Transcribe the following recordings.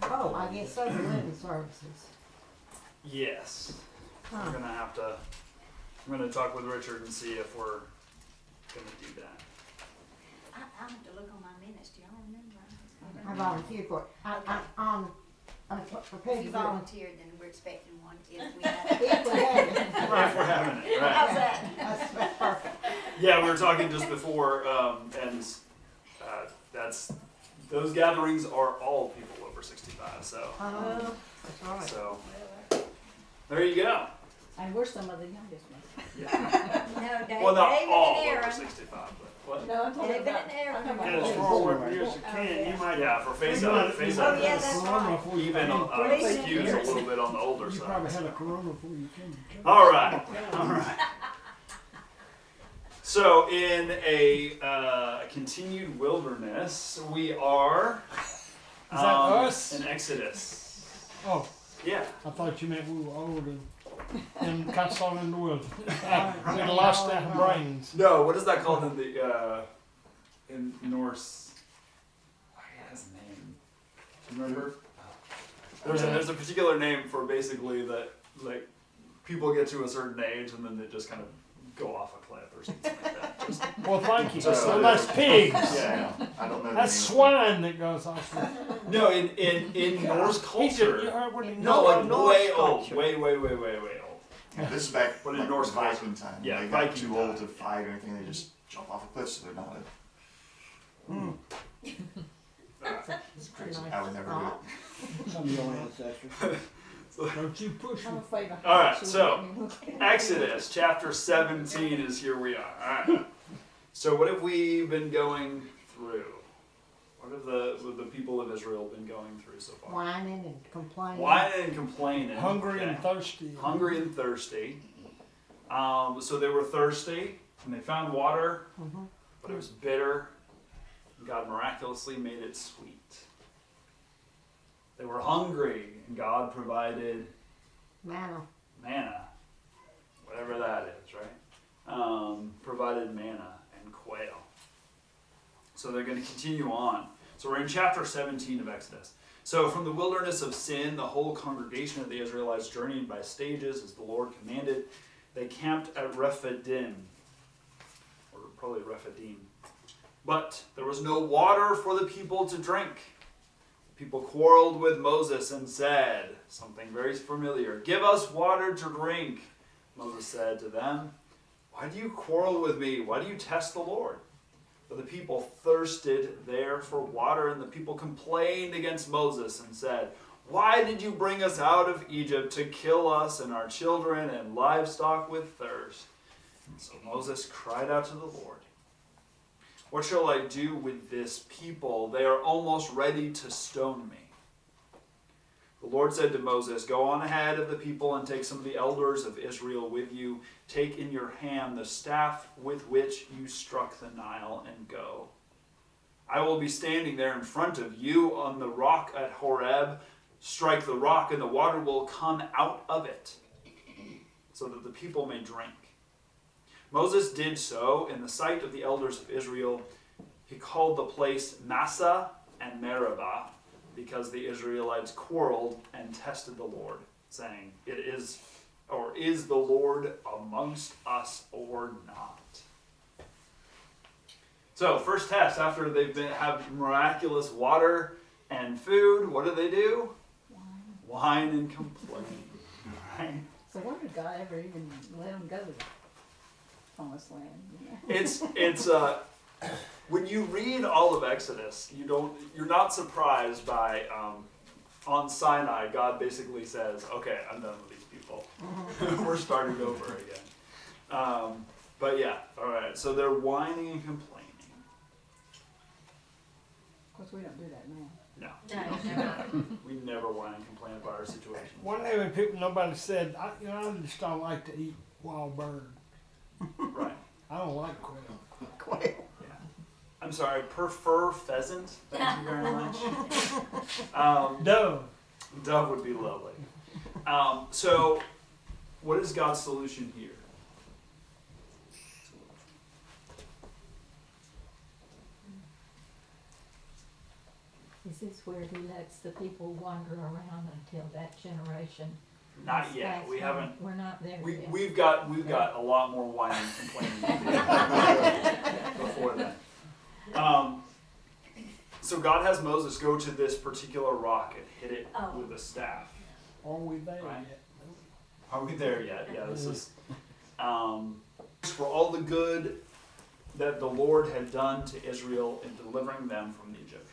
Oh, I guess so, for living services. Yes. Huh. I'm gonna talk with Richard and see if we're gonna do that. I'll have to look on my minutes, do y'all remember? I volunteered for it. I'm prepared If to you do it. volunteered, then we're expecting one if we have it. If we have it. If we're having it, right? How's that? That's perfect. Yeah, we were talking just before, and those gatherings are all people over 65. So, That's right. so there you go. And we're some of the youngest ones. Yeah. No, David, Well, not David all and over Aaron. 65, but what? No, I'm talking David about. and Aaron. I'm talking And about as far as years you can, you might Yeah, for face you up, might- face you up. Oh, yeah, that's corona right. before you Even came. skews a little bit on the older You side. probably had a corona before you came. All right, all right. So, in a continued wilderness, we are Is that us? in Exodus. Oh, Yeah. I thought you meant we were old and cast on in the wilderness. We lost our brains. No, what is that called in Norse? I forget his name. Do you remember? There's a particular name for basically that, like, people get to a certain age and then they just kind of go off a cliff or something like that. Just, Well, thank you. Just- So that's pigs. yeah. I don't know. That's swine that goes off. No, in Norse culture. You heard what he No, like Norse way old. culture. Way old. Yeah, this is back But in like Norse Viking time. Yeah, they got Viking too time. old to fight or anything. They just jump off a cliff, so they're not. It's crazy. I would never do it. Some of your ancestors. Don't you push I'm me. afraid of. All right, so Exodus chapter 17 is here we are. All right. So what have we been going through? What have the people of Israel been going through so far? Whining and complaining. Whining and complaining. Hungry and Okay. thirsty. Hungry and thirsty. So they were thirsty and they found water, Mhm. but it was bitter. God miraculously made it sweet. They were hungry and God provided Manna. manna, whatever that is, right? Provided manna and quail. So they're going to continue on. So we're in chapter 17 of Exodus. So from the wilderness of sin, the whole congregation of the Israelites journeyed by stages as the Lord commanded. They camped at Rephidim, or probably Rephidim. But there was no water for the people to drink. People quarreled with Moses and said, something very familiar, "Give us water to drink." Moses said to them, "Why do you quarrel with me? Why do you test the Lord?" For the people thirsted there for water, and the people complained against Moses and said, "Why did you bring us out of Egypt to kill us and our children and livestock with thirst?" And so Moses cried out to the Lord, "What shall I do with this people? They are almost ready to stone me." The Lord said to Moses, "Go on ahead of the people and take some of the elders of Israel with you. Take in your hand the staff with which you struck the Nile and go. I will be standing there in front of you on the rock at Horeb. Strike the rock and the water will come out of it, so that the people may drink." Moses did so in the sight of the elders of Israel. He called the place Massah and Meribah, because the Israelites quarreled and tested the Lord, saying, Is the Lord amongst us or not?" So, first test, after have miraculous water and food, what do? Whine and complain. Right? So why did God ever even let them go to the promised land? You know? It's when you read all of Exodus, you're not surprised by on Sinai, God basically says, "Okay, I'm done with these people. We're starting over again." But yeah, all right. So they're whining and complaining. Of course, we don't do that now. No, No. we never whine and complain about our situation. One day when nobody said, I just don't like to eat wild bird. Right. I don't like quail. Quail. Yeah. I'm sorry. I prefer pheasant. Thank you very much. Dove. Dove would be lovely. So, what is God's solution here? Is this where he lets the people wander around until that generation? Not is yet. passed We on? haven't. We're not there yet. We've got a lot more whining and complaining to do before then. So God has Moses go to this particular rock and hit it with a staff. Are we there Right. yet? Are we there yet? Yeah, this is for all the good that the Lord had done to Israel in delivering them from the Egyptians.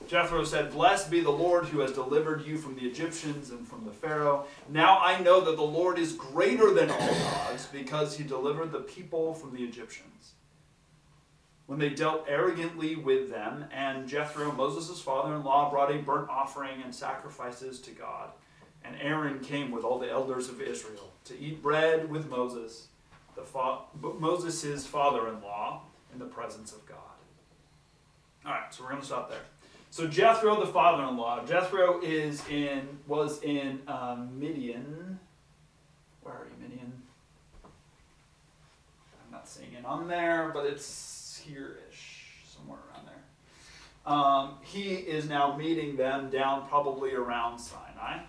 Jethro said, "Blessed be the Lord who has delivered you from the Egyptians and from the Pharaoh. Now I know that the Lord is greater than all gods, because he delivered the people from the Egyptians, when they dealt arrogantly with them." And Jethro, Moses' father-in-law, brought a burnt offering and sacrifices to God. And Aaron came with all the elders of Israel to eat bread with Moses, Moses' father-in-law, in the presence of God. All right, so we're going to stop there. So Jethro, the father-in-law, Jethro was in Midian. Where are you, Midian? I'm not seeing it on there, but it's here-ish, somewhere around there. He is now meeting them down probably around Sinai,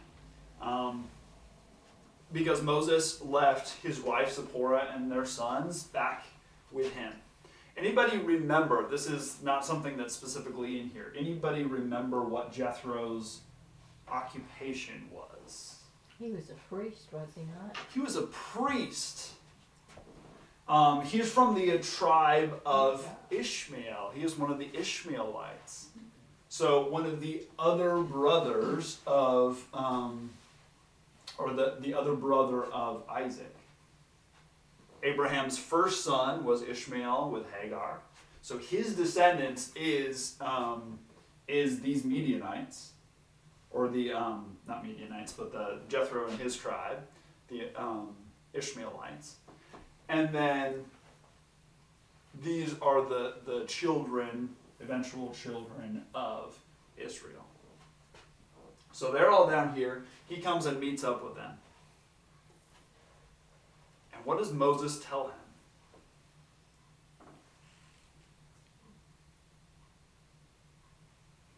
because Moses left his wife Zipporah and their sons back with him. Anybody remember, this is not something that's specifically in here, anybody remember what Jethro's occupation was? He was a priest, was he not? He was a priest. He's from the tribe of Ishmael. He is one of the Ishmaelites. So one of the other brothers of, or the other brother of Isaac. Abraham's first son was Ishmael with Hagar. So his descendants is these Midianites, or the, not Midianites, but the Jethro and his tribe, the Ishmaelites. And then these are the children, eventual children of Israel. So they're all down here. He comes and meets up with them. And what does Moses tell him?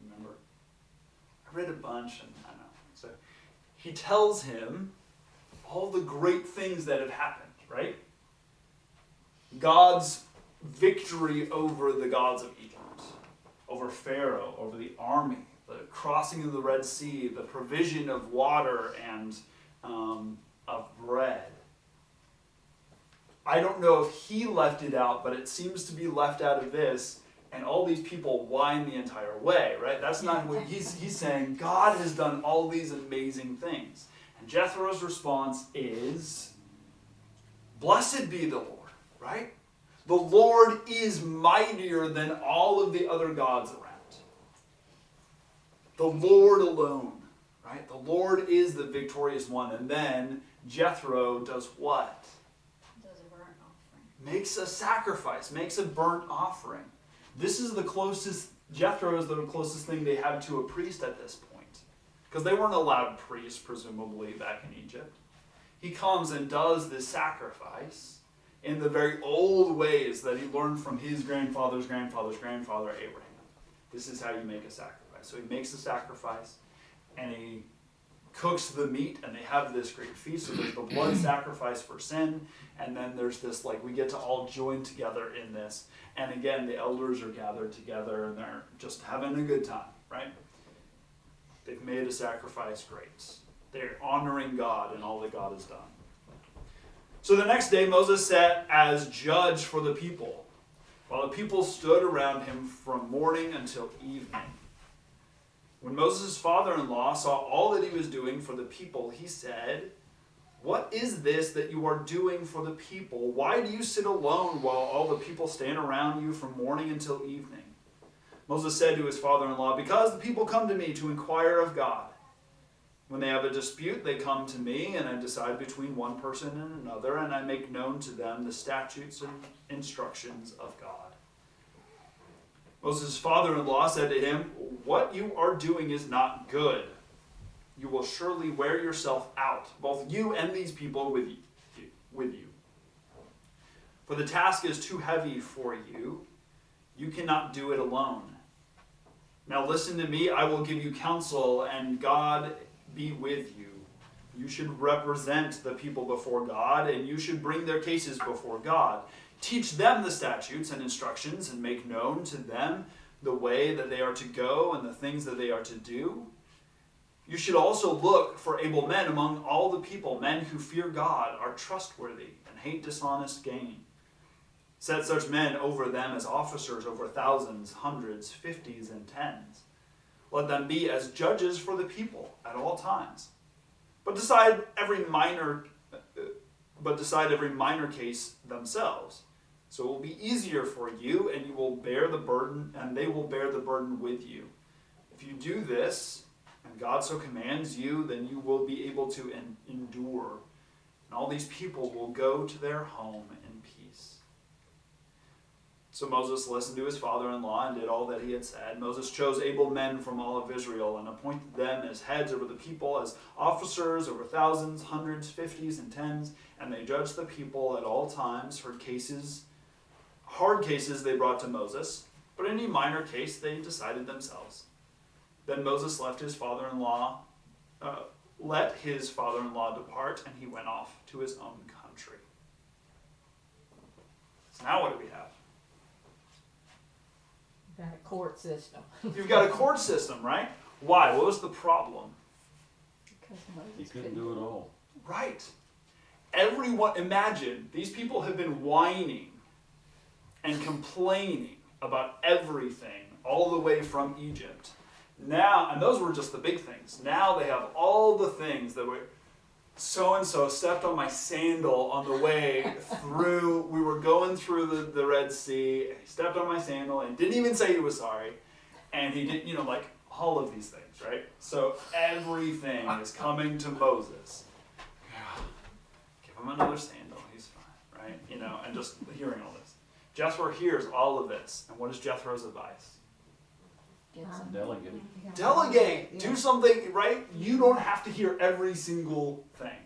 Remember? I read a bunch and I don't know. So he tells him all the great things that have happened, right? God's victory over the gods of Egypt, over Pharaoh, over the army, the crossing of the Red Sea, the provision of water and of bread. I don't know if he left it out, but it seems to be left out of this, and all these people whine the entire way, right? That's not what he's saying. God has done all these amazing things. And Jethro's response is, "Blessed be the Lord." Right? The Lord is mightier than all of the other gods around. The Lord alone. Right? The Lord is the victorious one. And then Jethro does what? Does a burnt offering. Makes a sacrifice, makes a burnt offering. This is the closest, Jethro is the closest thing they have to a priest at this point. Because they weren't allowed priests, presumably, back in Egypt. He comes and does this sacrifice in the very old ways that he learned from his grandfather's grandfather's grandfather, Abraham. This is how you make a sacrifice. So he makes a sacrifice, and he cooks the meat, and they have this great feast. So there's the blood sacrifice for sin, and then there's this, like, we get to all join together in this. And again, the elders are gathered together, and they're just having a good time, right? They've made a sacrifice great. They're honoring God and all that God has done. So the next day Moses sat as judge for the people, while the people stood around him from morning until evening. When Moses' father-in-law saw all that he was doing for the people, he said, "What is this that you are doing for the people? Why do you sit alone while all the people stand around you from morning until evening?" Moses said to his father-in-law, "Because the people come to me to inquire of God. When they have a dispute, they come to me, and I decide between one person and another, and I make known to them the statutes and instructions of God." Moses' father-in-law said to him, "What you are doing is not good. You will surely wear yourself out, both you and these people with you. For the task is too heavy for you. You cannot do it alone. Now listen to me, I will give you counsel, and God be with you. You should represent the people before God, and you should bring their cases before God. Teach them the statutes and instructions, and make known to them the way that they are to go and the things that they are to do. You should also look for able men among all the people, men who fear God, are trustworthy, and hate dishonest gain. Set such men over them as officers over thousands, hundreds, fifties, and tens. Let them be as judges for the people at all times. But decide every minor case themselves. So it will be easier for you, and you will bear the burden, and they will bear the burden with you. If you do this, and God so commands you, then you will be able to endure. And all these people will go to their home in peace. So Moses listened to his father-in-law and did all that he had said. Moses chose able men from all of Israel and appointed them as heads over the people, as officers over thousands, hundreds, fifties, and tens. And they judged the people at all times, heard cases, hard cases they brought to Moses, but any minor case they decided themselves. Then Moses let his father-in-law depart, and he went off to his own country. So now what do we have? Got a court system. You've got a court system, right? Why? What was the problem? Because Moses He couldn't do it all. Right. Everyone, imagine, these people have been whining and complaining about everything all the way from Egypt. Now, and those were just the big things. Now they have all the things that were, so-and-so stepped on my sandal on the way through, we were going through the Red Sea, and he stepped on my sandal and didn't even say he was sorry. And he did, like all of these things, right? So everything is coming to Moses. Give him another sandal, he's fine, right? And just hearing all this. Jethro hears all of this, and what is Jethro's advice? Delegate. Delegate. Yeah. Do something, right? You don't have to hear every single thing.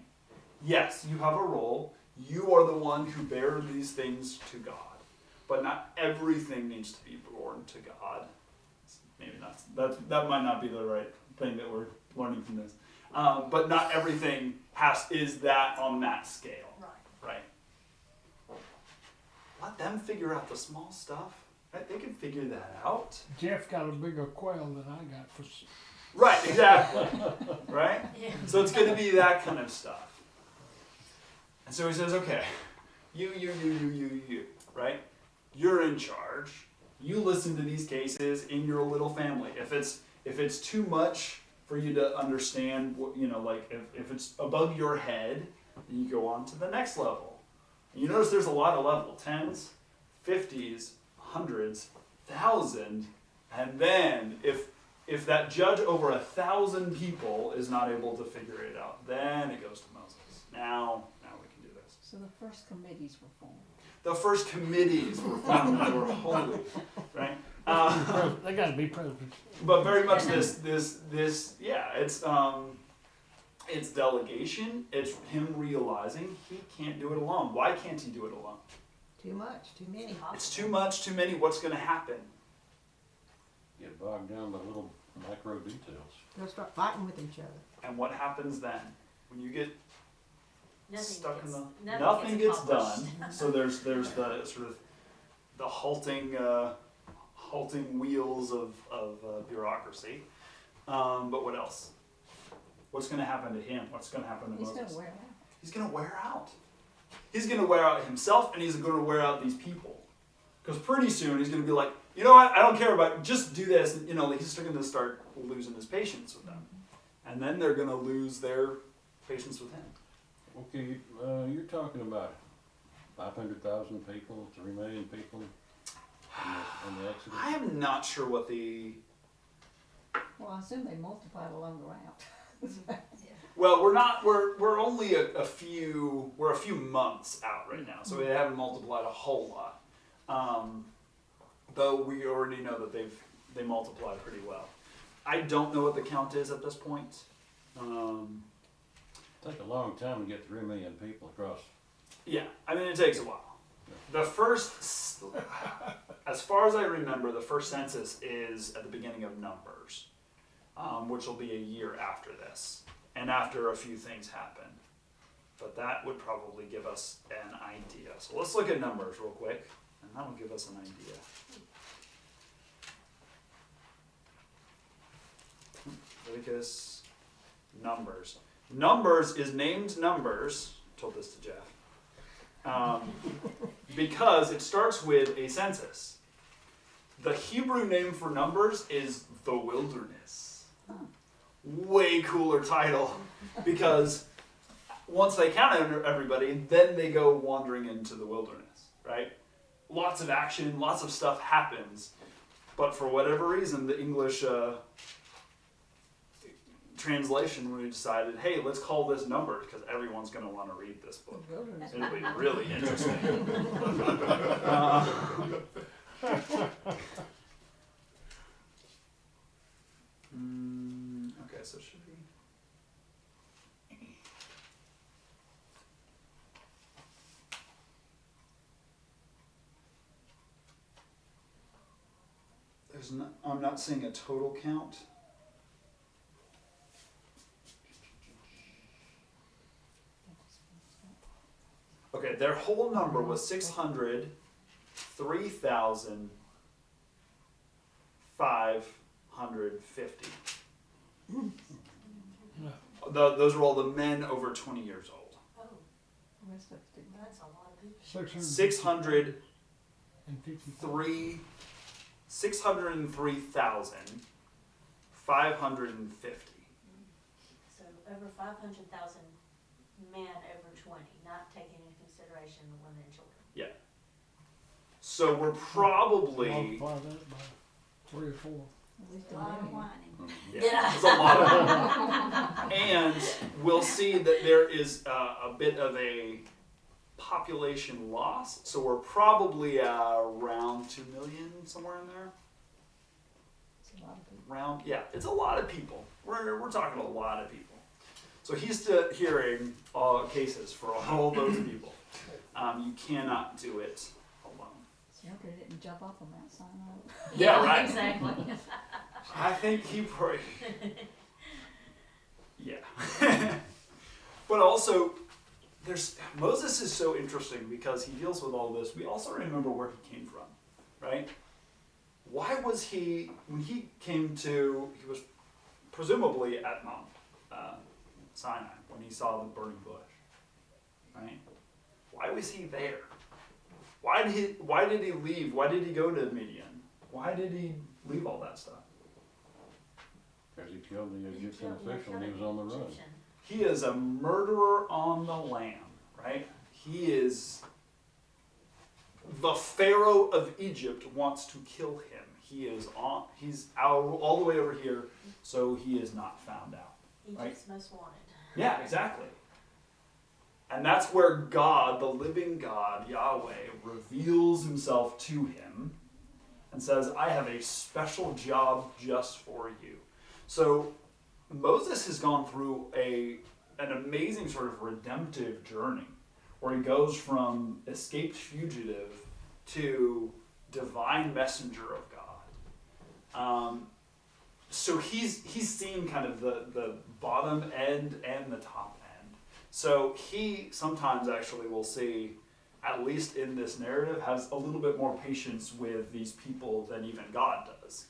Yes, you have a role. You are the one who bears these things to God. But not everything needs to be borne to God. Maybe not. That might not be the right thing that we're learning from this. But not everything is that on that scale. Right? Let them figure out the small stuff. Right? They can figure that out. Jeff got a bigger quail than I got for. Right, exactly. Right? Yeah. So it's going to be that kind of stuff. And so he says, okay, you, right? You're in charge. You listen to these cases in your little family. If it's too much for you to understand, if it's above your head, then you go on to the next level. And you notice there's a lot of level, 10s, 50s, hundreds, 1,000, and then if that judge over 1,000 people is not able to figure it out, then it goes to Moses. Now we can do this. So the first committees were formed. The first committees were formed that were holy, right? They got to be presidents. But very much this, it's delegation. It's him realizing he can't do it alone. Why can't he do it alone? Too much, too many. It's too much, too many. What's going to happen? Get bogged down by little micro details. They'll start fighting with each other. And what happens then? When you get stuck in the... Nothing Nothing gets accomplished. done. So there's the sort of the halting wheels of bureaucracy. But what else? What's going to happen to him? What's going to happen to He's Moses? going to wear out. He's going to wear out. He's going to wear out himself, and he's going to wear out these people. Because pretty soon he's going to be like, you know what? I don't care about it. Just do this. And, he's going to start losing his patience with them. And then they're going to lose their patience with him. Okay, you're talking about 500,000 people, 3 million people in the Exodus? I am not sure what the... Well, I assume they multiplied along the route. Well, we're only a few months out right now, so we haven't multiplied a whole lot. Though we already know that they multiply pretty well. I don't know what the count is at this point. Take a long time to get 3 million people across. Yeah, I mean it takes a while. The first as far as I remember, the first census is at the beginning of Numbers, which will be a year after this, and after a few things happen. But that would probably give us an idea. So let's look at Numbers real quick, and that'll give us an idea. Leviticus, Numbers. Numbers is named Numbers. I told this to Jeff. Because it starts with a census. The Hebrew name for Numbers is the wilderness. Way cooler title, because once they count everybody, then they go wandering into the wilderness, right? Lots of action, lots of stuff happens, but for whatever reason, the English translation, we decided, hey, let's call this Numbers, because everyone's going to want to read this book. It'll be really interesting. Okay, so it should be. I'm not seeing a total count. Okay, their whole number was 603,550. Those are all the men over 20 years old. Oh, The rest of it didn't. that's a lot of people. 603,550. So over 500,000 men over 20, not taking into consideration the women and children. So we're probably, Multiply that by 3 or 4. At least A a lot of million. whining. yeah, it's a lot of them. And we'll see that there is a bit of a population loss. So we're probably around 2 million, somewhere in there. It's a lot of people. It's a lot of people. We're talking a lot of people. So he's hearing cases for all those people. You cannot do it alone. Shelter didn't jump off on Mount Sinai. Yeah, right. Exactly. I think he probably. Yeah. But also, Moses is so interesting because he deals with all this. We also remember where he came from, right? Why was he, when he came to, he was presumably at Mount Sinai when he saw the burning bush, right? Why was he there? Why did he leave? Why did he go to Midian? Why did he leave all that stuff? Because he killed the Egyptian official and he was on the run. Egyptian. He is a murderer on the lam, right? He is, the Pharaoh of Egypt wants to kill him. He's out all the way over here, so he is not found out. Egypt's most wanted. Yeah, exactly. And that's where God, the living God, Yahweh, reveals himself to him and says, I have a special job just for you. So Moses has gone through an amazing sort of redemptive journey where he goes from escaped fugitive to divine messenger of God. So he's seen kind of the bottom end and the top end. So he sometimes actually will see, at least in this narrative, has a little bit more patience with these people than even God does.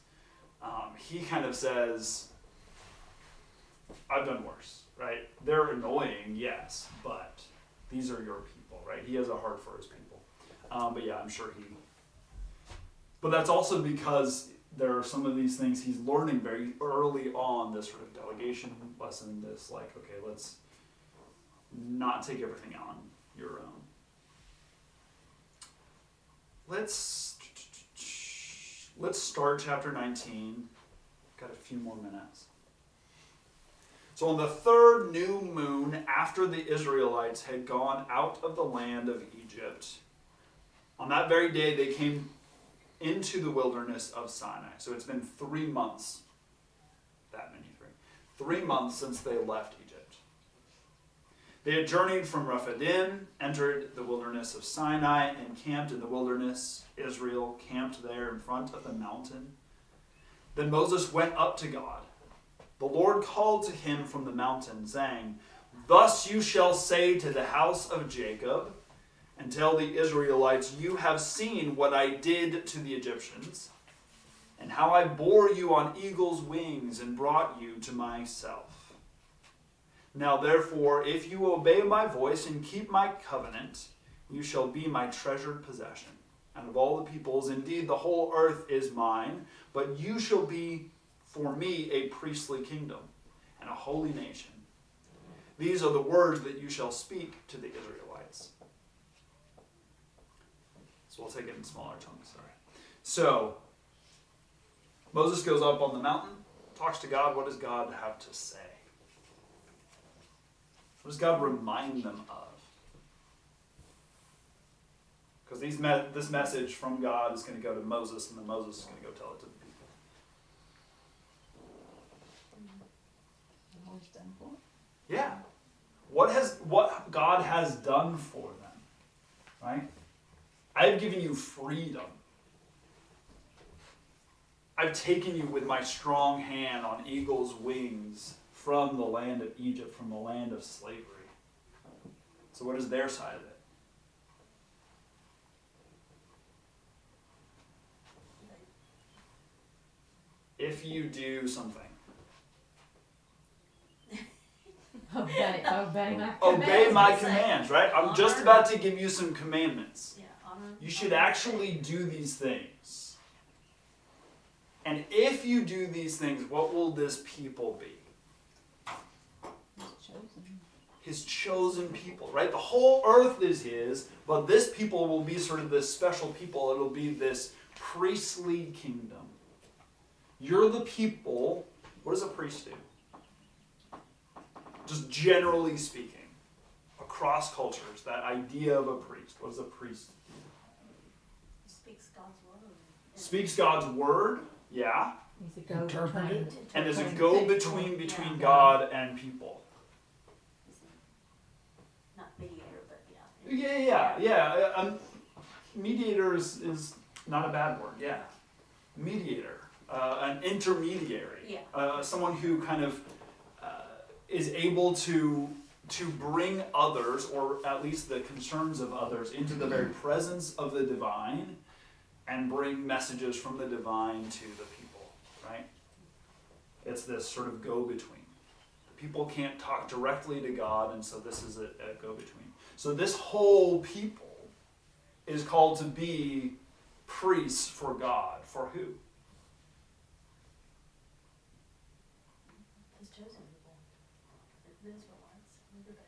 He kind of says, I've done worse, right? They're annoying, yes, but these are your people, right? He has a heart for his people. But yeah, I'm sure but that's also because there are some of these things he's learning very early on, this sort of delegation lesson, this like, okay, let's not take everything on your own. Let's start chapter 19. Got a few more minutes. So on the third new moon after the Israelites had gone out of the land of Egypt, on that very day they came into the wilderness of Sinai. So it's been 3 months, 3 months since they left Egypt. They had journeyed from Rephidim, entered the wilderness of Sinai, and camped in the wilderness. Israel camped there in front of the mountain. Then Moses went up to God. The Lord called to him from the mountain, saying, "Thus you shall say to the house of Jacob, and tell the Israelites, you have seen what I did to the Egyptians, and how I bore you on eagle's wings and brought you to myself. Now therefore, if you obey my voice and keep my covenant, you shall be my treasured possession. And of all the peoples, indeed the whole earth is mine, but you shall be for me a priestly kingdom and a holy nation. These are the words that you shall speak to the Israelites." So we'll take it in smaller chunks, sorry. So, Moses goes up on the mountain, talks to God. What does God have to say? What does God remind them of? Because this message from God is going to go to Moses, and then Moses is going to go tell it to the people. Always done for. Yeah. What God has done for them, right? I've given you freedom. I've taken you with my strong hand on eagle's wings from the land of Egypt, from the land of slavery. So what is their side of it? If you do something, Obey my commands. obey my That's what I'm commands, right? I'm just Honor. about to give you some commandments. Yeah, honor. You should actually do these things. And if you do these things, what will this people be? He's chosen. His chosen people, right? The whole earth is his, but this people will be sort of this special people. It'll be this priestly kingdom. You're the people. What does a priest do? Just generally speaking, across cultures, that idea of a priest. What does a priest do? Speaks God's word. Speaks God's word, yeah. He's a Interpret go-between. it. And is a Between go-between people. between Yeah. God and people. Not mediator, but yeah. Yeah. Mediator is not a bad word, yeah. Mediator, an intermediary. Yeah. Someone who kind of is able to bring others, or at least the concerns of others, into the very presence of the divine and bring messages from the divine to the people, right? It's this sort of go-between. The people can't talk directly to God, and so this is a go-between. So this whole people is called to be priests for God. For who? His chosen people. The Israelites. Everybody.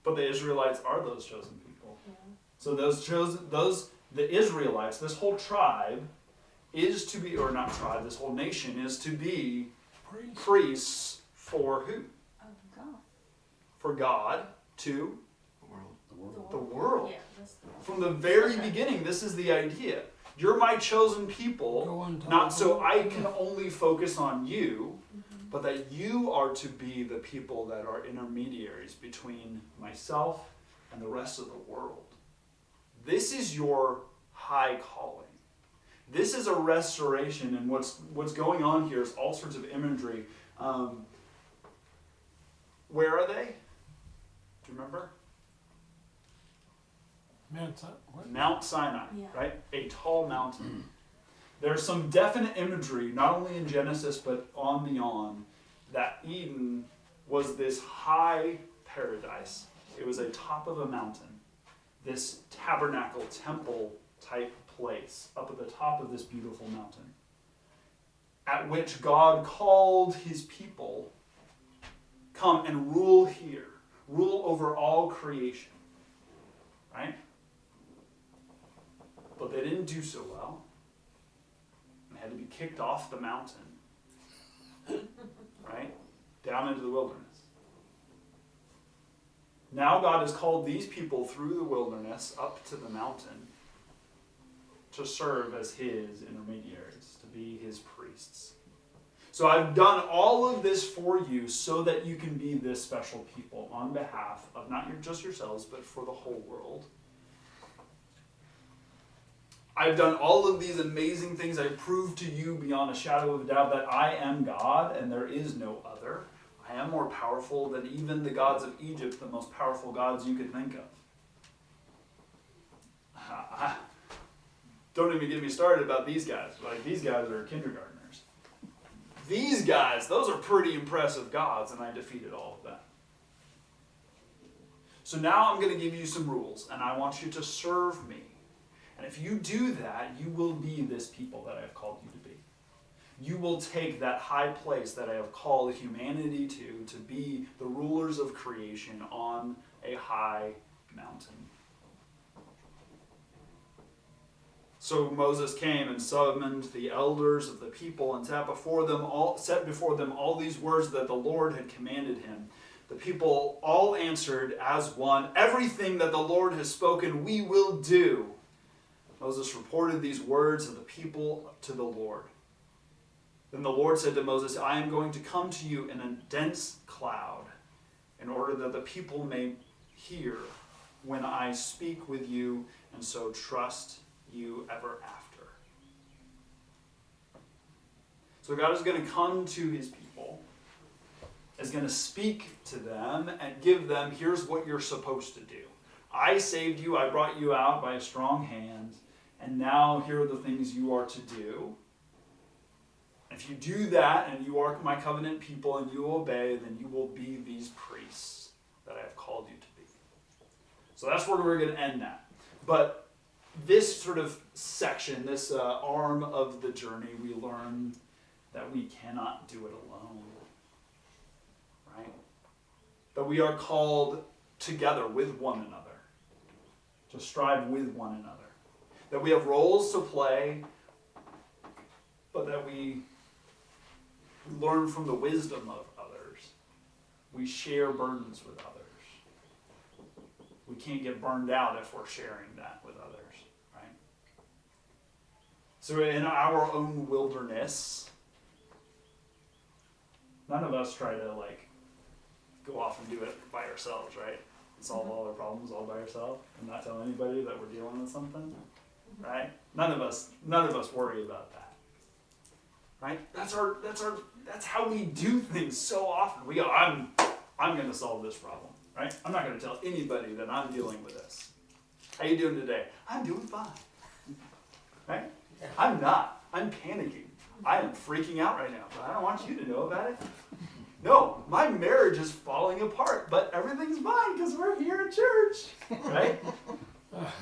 But the Israelites are those chosen people. Yeah. So the Israelites, this whole tribe is to be, or not tribe, this whole nation is to be priests for who? God. For God to The world. the world. Yeah, that's the From the very beginning, this is the idea. You're my chosen people, Go and tell not the so world. I can only focus on you, but that you are to be the people that are intermediaries between myself and the rest of the world. This is your high calling. This is a restoration, and what's going on here is all sorts of imagery. Where are they? Do you remember? Mount Sinai, Yeah. right? A tall mountain. There's some definite imagery, not only in Genesis, but on beyond, that Eden was this high paradise. It was a top of a mountain. This tabernacle, temple type place up at the top of this beautiful mountain, at which God called his people, come and rule here, rule over all creation, right? But they didn't do so well. They had to be kicked off the mountain, right? Down into the wilderness. Now God has called these people through the wilderness up to the mountain to serve as his intermediaries, to be his priests. So I've done all of this for you so that you can be this special people on behalf of not just yourselves, but for the whole world. I've done all of these amazing things. I proved to you beyond a shadow of a doubt that I am God and there is no other. I am more powerful than even the gods of Egypt, the most powerful gods you could think of. Don't even get me started about these guys. Like, these guys are kindergartners. These guys, those are pretty impressive gods, and I defeated all of them. So now I'm going to give you some rules, and I want you to serve me. And if you do that, you will be this people that I have called you to be. You will take that high place that I have called humanity to be the rulers of creation on a high mountain. So Moses came and summoned the elders of the people and set before them all these words that the Lord had commanded him. The people all answered as one, "Everything that the Lord has spoken, we will do." Moses reported these words of the people to the Lord. Then the Lord said to Moses, "I am going to come to you in a dense cloud, in order that the people may hear when I speak with you, and so trust you ever after." So God is going to come to his people, is going to speak to them and give them, here's what you're supposed to do. I saved you, I brought you out by a strong hand, and now here are the things you are to do. If you do that and you are my covenant people and you obey, then you will be these priests that I have called you to be. So that's where we're going to end that. But this sort of section, this arm of the journey, we learn that we cannot do it alone. Right? That we are called together with one another, to strive with one another. That we have roles to play, but that we learn from the wisdom of others. We share burdens with others. We can't get burned out if we're sharing that with others. So in our own wilderness, none of us try to go off and do it by ourselves, right? Solve all our problems all by ourselves and not tell anybody that we're dealing with something, right? None of us worry about that, right? That's how we do things so often. We go, I'm going to solve this problem, right? I'm not going to tell anybody that I'm dealing with this. How you doing today? I'm doing fine, right? I'm not. I'm panicking. I am freaking out right now, but I don't want you to know about it. No, my marriage is falling apart, but everything's fine because we're here at church, right?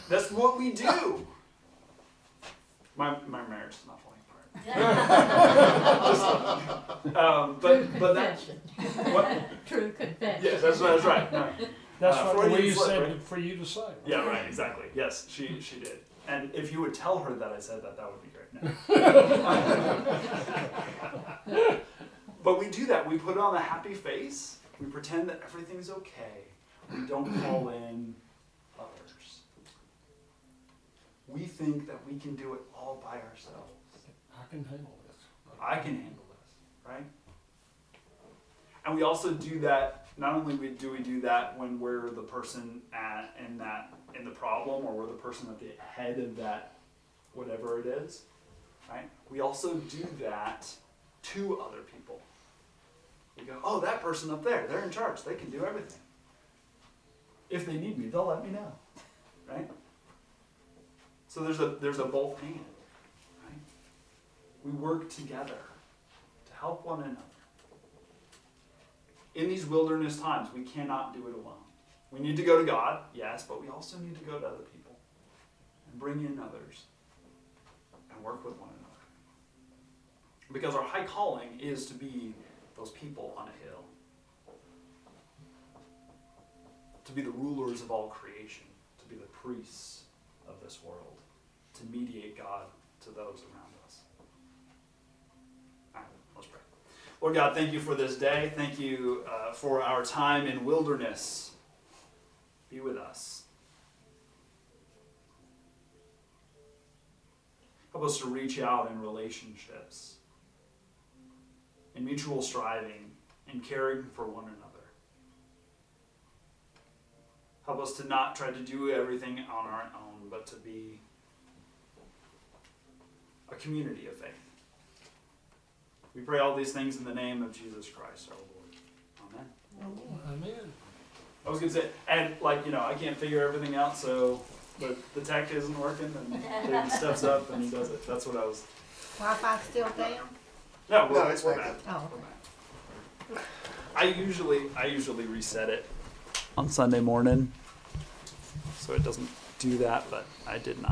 That's what we do. My marriage is not falling apart. But that. What? True confession. Yes, that's right. No. That's what Freudian we slip, said right? for you to say. Yeah, right, exactly. Yes, she did. And if you would tell her that I said that would be great. No. But we do that. We put on a happy face. We pretend that everything's okay. We don't call in others. We think that we can do it all by ourselves. I can handle this. I can handle this, right? And we also do that, not only do we do that when we're the person in the problem, or we're the person at the head of that, whatever it is, right? We also do that to other people. We go, oh, that person up there, they're in charge. They can do everything. If they need me, they'll let me know, right? So there's a both and, right? We work together to help one another. In these wilderness times, we cannot do it alone. We need to go to God, yes, but we also need to go to other people and bring in others and work with one another. Because our high calling is to be those people on a hill. To be the rulers of all creation. To be the priests of this world. To mediate God to those around us. All right, let's pray. Lord God, thank you for this day. Thank you for our time in wilderness. Be with us. Help us to reach out in relationships. in mutual striving, and caring for one another. Help us to not try to do everything on our own, but to be a community of faith. We pray all these things in the name of Jesus Christ, our Lord. Amen. Amen. I was gonna say, and I can't figure everything out, so the tech isn't working, and David steps up and he does it. That's what I was. Wi-Fi still down? No, No, it's we're back back. Oh, We're back. I usually reset it on Sunday morning, so it doesn't do that, but I did not.